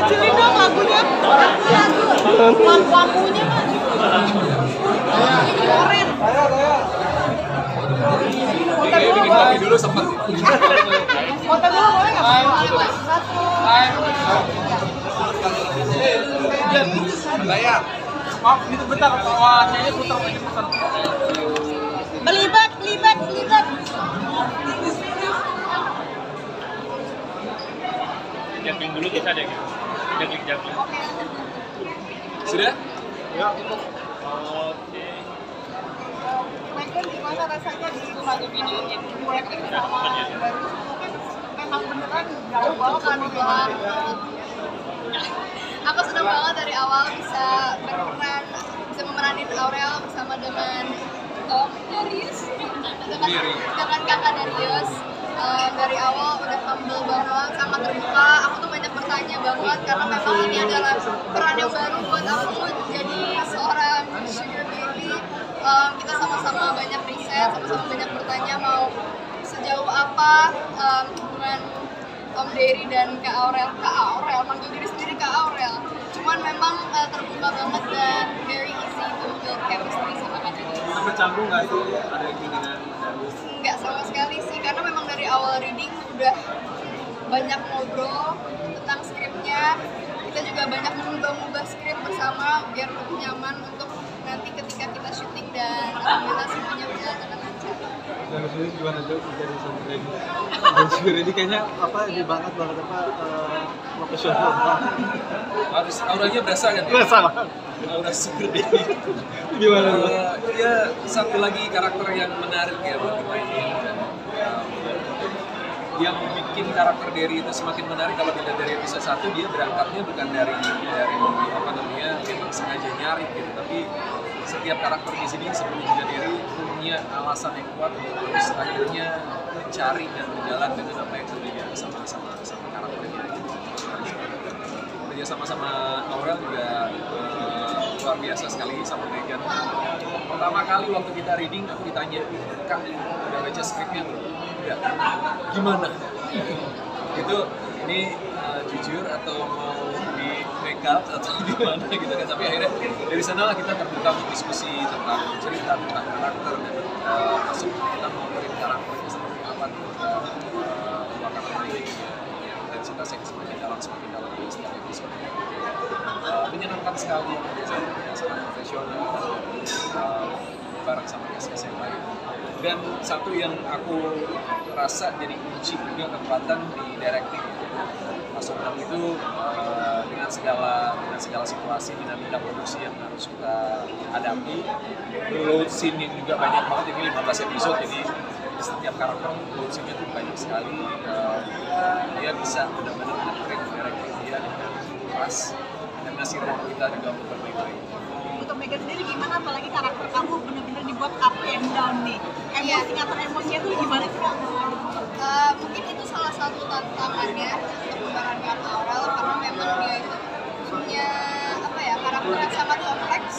kecilin dong lagunya. Lampu-lampunya mas. Keren. Bikin kopi dulu sempet. Foto dulu boleh nggak? Bayar. Maaf, itu bentar. Wajahnya putar. Belibet. Jumping dulu bisa deh gitu. Jumping. Sudah? Ya. Oke. Michael, gimana rasanya di lagu video ini? Proyek ini sama baru mungkin memang beneran jauh banget kan Aku senang banget dari awal bisa memeranin Aurel bersama dengan Darius, dengan kakak Darius. Dari awal udah humble banget, sangat terbuka. Aku tuh banyak bertanya banget karena memang ini adalah peran yang baru buat aku jadi seorang sugar baby. Kita sama-sama banyak riset, sama-sama banyak bertanya mau sejauh apa hubungan Om Dery dan Kak Aurel, manggil diri sendiri Kak Aurel. Cuman memang terbuka banget dan very easy to build chemistry sama Kak Darius. Sampai canggung nggak itu ada yang dengan Darius? Nggak sama sekali sih, karena memang dari awal reading udah banyak ngobrol tentang skripnya. Kita juga banyak mengubah skrip bersama biar lebih nyaman untuk nanti ketika kita syuting dan alhamdulillah semuanya berjalan dengan lancar. Dan sendiri gimana tuh jadi sugar daddy? Dan sugar daddy kayaknya ini banget profesional banget. Harus auranya berasa kan? Berasa banget. Aura sugar daddy. Gimana? Ya satu lagi karakter yang menarik ya buat dimainin. Yang bikin karakter Dery itu semakin menarik kalau beda dari episode 1, dia berangkatnya bukan dari apa namanya memang sengaja nyari gitu, tapi setiap karakter di sini seperti juga Dery punya alasan yang kuat untuk terus akhirnya mencari dan berjalan dengan apa yang terjadi sama karakternya gitu. Kerja sama Aurel juga luar biasa sekali sama Megan. Pertama kali waktu kita reading aku ditanya, Kak, udah baca skripnya belum? Udah. Gimana? Itu ini jujur atau mau di make up atau gimana gitu kan, tapi akhirnya dari sana lah kita terbuka untuk diskusi tentang cerita, tentang karakter dan masuk kita mau beri karakternya seperti apa karakternya intensitas yang semakin dalam di setiap episode. Menyenangkan sekali, sangat profesional bareng sama guys-guys yang lain. Dan satu yang aku rasa jadi kunci juga kekuatan di directing masuk dalam itu dengan segala situasi dinamika produksi yang harus kita hadapi, load scene yang juga banyak banget, ini 15 episode, jadi setiap karakter load scene-nya tuh banyak sekali. Dia bisa benar-benar nge-track directing dia dengan pas dan ngasih ruang kita juga untuk bermain-main. Untuk Megan sendiri gimana, apalagi karakter kamu bener-bener dibuat up and down nih, emosi ngatur emosinya tuh gimana sih Kak? Mungkin itu salah satu tantangannya untuk memerankan Aurel, karena memang dia itu punya karakter yang sangat kompleks.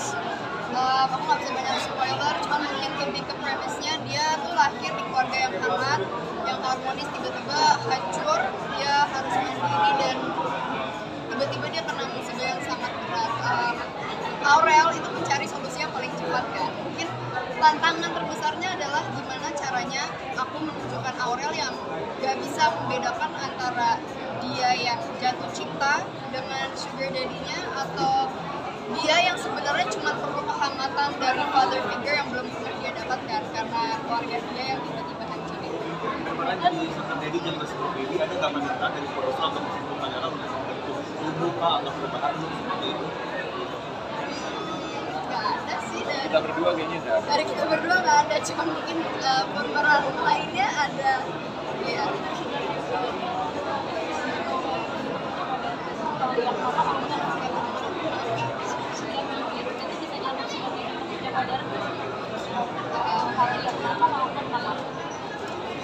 Aku nggak bisa banyak spoiler, cuma mungkin lebih ke premisnya dia tuh lahir di keluarga yang hangat, yang harmonis, tiba-tiba hancur, dia harus mandiri dan tiba-tiba dia kena musibah yang sangat berat. Aurel itu mencari solusi yang paling cepat kan. Mungkin tantangan terbesarnya adalah gimana caranya aku menunjukkan Aurel yang gak bisa membedakan antara dia yang jatuh cinta dengan sugar daddy-nya atau dia yang sebenarnya cuma perlu kehangatan dari father figure yang belum pernah dia dapatkan karena keluarga dia yang tiba-tiba hancur itu. Bagaimana jadi sugar daddy jadi sugar baby, ada nggak permintaan dari produser atau mungkin pangeran untuk membuka atau perubahan seperti itu? Ada sih Kita berdua kayaknya enggak. dari kita berdua nggak ada, cuma mungkin pemeran lainnya ada ya.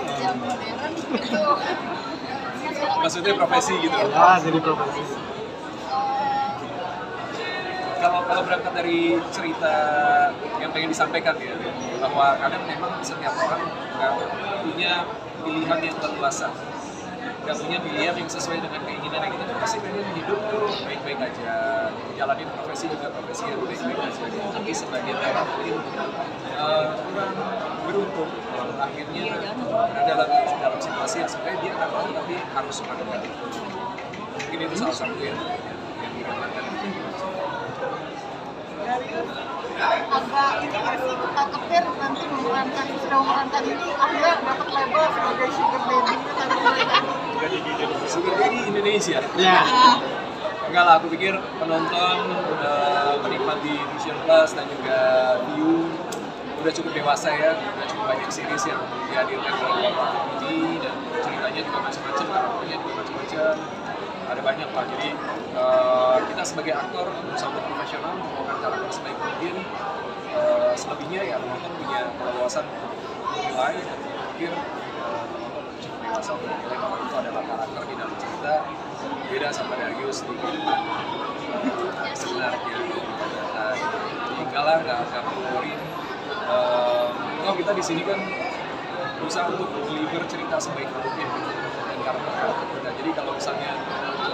Kerja modern gitu. Maksudnya profesi gitu. Jadi profesi. Kalau berangkat dari cerita yang pengen disampaikan ya, bahwa kadang memang setiap orang nggak punya pilihan yang leluasa, nggak punya pilihan yang sesuai dengan keinginannya. Kita pasti pengen hidup tuh baik-baik aja, jalanin profesi juga profesi yang baik-baik aja. Tapi sebagian orang mungkin kurang beruntung akhirnya berada dalam situasi yang sebenarnya dia nggak mau tapi harus melakukan itu. Mungkin itu salah satu yang dikatakan. Agak ini nggak sih, khawatir nanti sudah memerankan ini akhirnya dapat label sebagai sugar daddy tadi mulai tadi. Sugar Daddy Indonesia. Ya. Enggak lah, aku pikir penonton penikmat di Vision Plus dan juga View udah cukup dewasa ya, udah cukup banyak series yang dihadirkan oleh Bapak ini dan ceritanya juga macam-macam, karakternya juga macam-macam. Ada banyak lah, jadi kita sebagai aktor berusaha untuk profesional membawakan karakter sebaik mungkin. Selebihnya ya penonton punya kewawasan untuk menilai dan berpikir cukup dewasa untuk menilai bahwa itu adalah karakter di dalam cerita beda sama Darius di sebenarnya. Enggak lah, nggak perlu worry. Kita di sini kan berusaha untuk deliver cerita sebaik mungkin dan karakter kita. Jadi kalau misalnya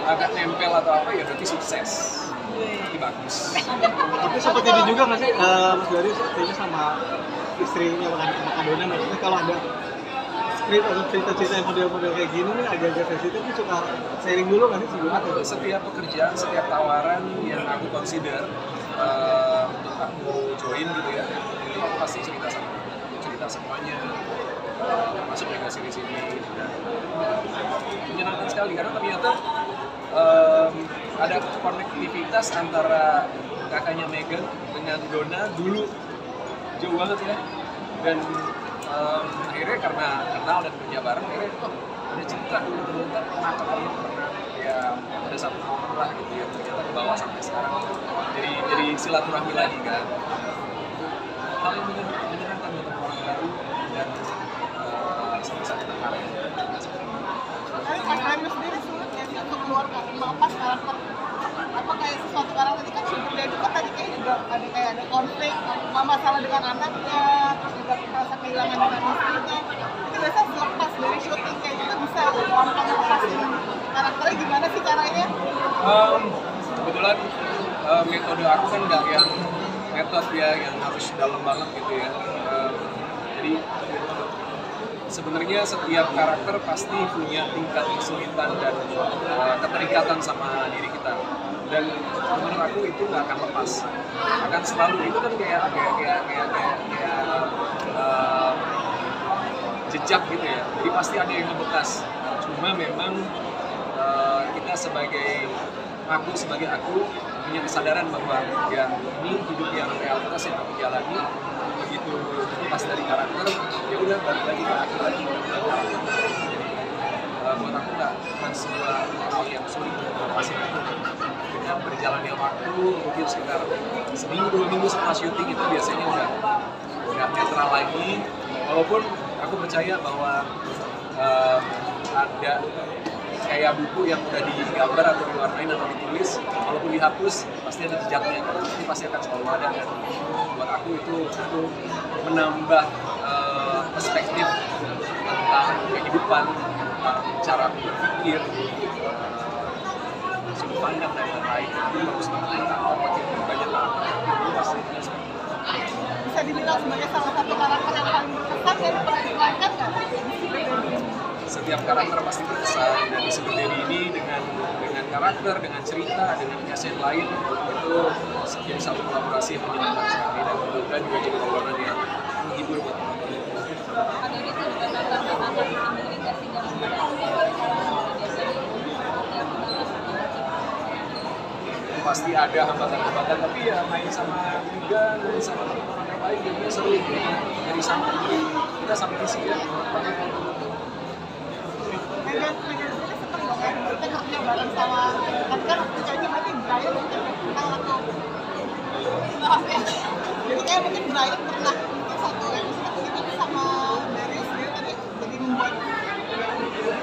agak nempel atau apa ya berarti sukses, berarti bagus. Tapi seperti ini juga nggak sih, Mas Darius kayaknya sama istrinya Kak Dona, maksudnya kalau ada skrip atau cerita-cerita yang model-model kayak gini nih agak-agak sensitif nih suka sharing dulu nggak sih sebelumnya? Setiap pekerjaan, setiap tawaran yang aku consider untuk aku join gitu ya, itu aku pasti cerita semuanya, masuk juga sini-sini dan menyenangkan sekali karena ternyata ada konektivitas antara kakaknya Megan dengan Dona dulu jauh banget ya, dan akhirnya karena kenal dan kerja bareng akhirnya ada cerita dulu ternyata pernah ya ada satu momen lah gitu ya ternyata ke bawah sampai sekarang jadi silaturahmi lagi kan, hal yang menyenangkan untuk orang baru dan sama-sama tertarik. Tapi Mas Darius sendiri sulit ya sih untuk keluar melepas karakter apa kayak sesuatu karakter tadi kan sugar daddy kan tadi kayak juga ada konflik, masalah dengan anaknya, terus juga merasa kehilangan dengan istrinya. Itu biasa selepas dari syuting kayak gitu bisa gampang lepasin karakternya, gimana sih caranya? Kebetulan metode aku kan nggak yang metode ya yang harus dalam banget gitu ya. Jadi sebenarnya setiap karakter pasti punya tingkat kesulitan dan keterikatan sama diri kita. Dan menurut aku itu nggak akan lepas, akan selalu itu kan kayak jejak gitu ya. Jadi pasti ada yang membekas. Cuma memang kita sebagai aku punya kesadaran bahwa ya ini hidup yang realitas yang aku jalani, begitu lepas dari karakter ya udah balik lagi ke aku lagi. Buat aku bukan sebuah hal yang sulit untuk melepasin itu. Dengan berjalannya waktu mungkin sekitar seminggu 2 minggu setelah syuting itu biasanya udah netral lagi, walaupun aku percaya bahwa ada kayak buku yang udah digambar atau diwarnain atau ditulis, walaupun dihapus pasti ada jejaknya, ini pasti akan selalu ada. Dan buat aku itu menambah perspektif tentang kehidupan, tentang cara berpikir, sudut pandang dan lain-lain. Itu bagus banget. Makin banyak karakter pasti Bisa dibilang sebagai salah satu karakter yang paling berkesan dan pernah dimainkan nggak? Setiap karakter pasti berkesan, dan di Sugar Daddy ini dengan karakter, dengan cerita, dengan kesan lain itu jadi satu kolaborasi yang menyenangkan sekali dan mudah-mudahan juga jadi tontonan yang menghibur buat penonton. Pasti ada hambatan-hambatan, tapi ya main sama Megan, main sama teman-teman yang lain jadinya seru gitu. Dari sana kita sampai visi ya. Megan sendiri seneng dong ya, kita kerja bareng sama, kan kerjanya berarti Brian mungkin kenal atau maaf ya, jadi kayak mungkin Brian pernah mungkin satu episode gitu sama Darius sendiri tadi jadi membuat.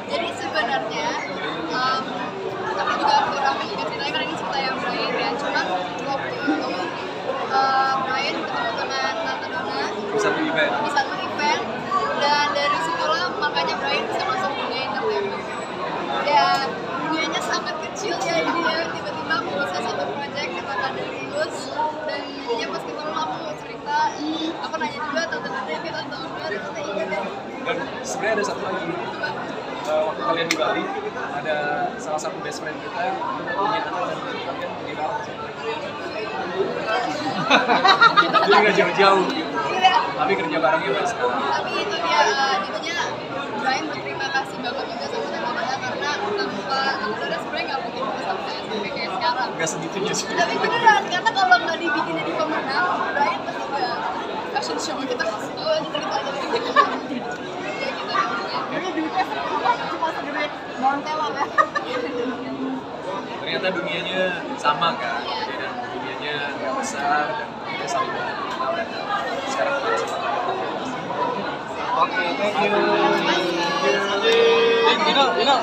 Jadi sebenarnya tapi juga kurang mengingat ceritanya karena ini cerita yang Brian ya, cuma waktu itu Brian ketemu dengan Tante Dona Di satu event. Dan dari situlah makanya Brian bisa masuk dunia entertainment. Ya dunianya sangat kecil ya, jadi ya tiba-tiba aku bisa nanya juga tonton review tonton terus saya ingat deh. Dan sebenarnya ada satu lagi. Waktu kalian di Bali ada salah satu best friend kita punya anak dan kalian di dalam jadi nggak jauh-jauh gitu tapi kerja barengnya baik sekarang. Tapi itu dia intinya Brian berterima kasih banget juga sama teman-temannya karena tanpa sebenarnya nggak mungkin bisa sampai SMP kayak sekarang. Nggak segitunya sih. Tapi beneran karena kalau nggak dibikin jadi pemenang Brian pasti nggak fashion show kita kasih tahu aja cerita aja gitu. Ya gitu namanya. Jadi duitnya cuma segede daun telang ya. Ternyata dunianya sama kan, dan dunianya nggak besar dan kita saling mengenal dan sekarang kita bisa Oke, thank you. Terima kasih. You know,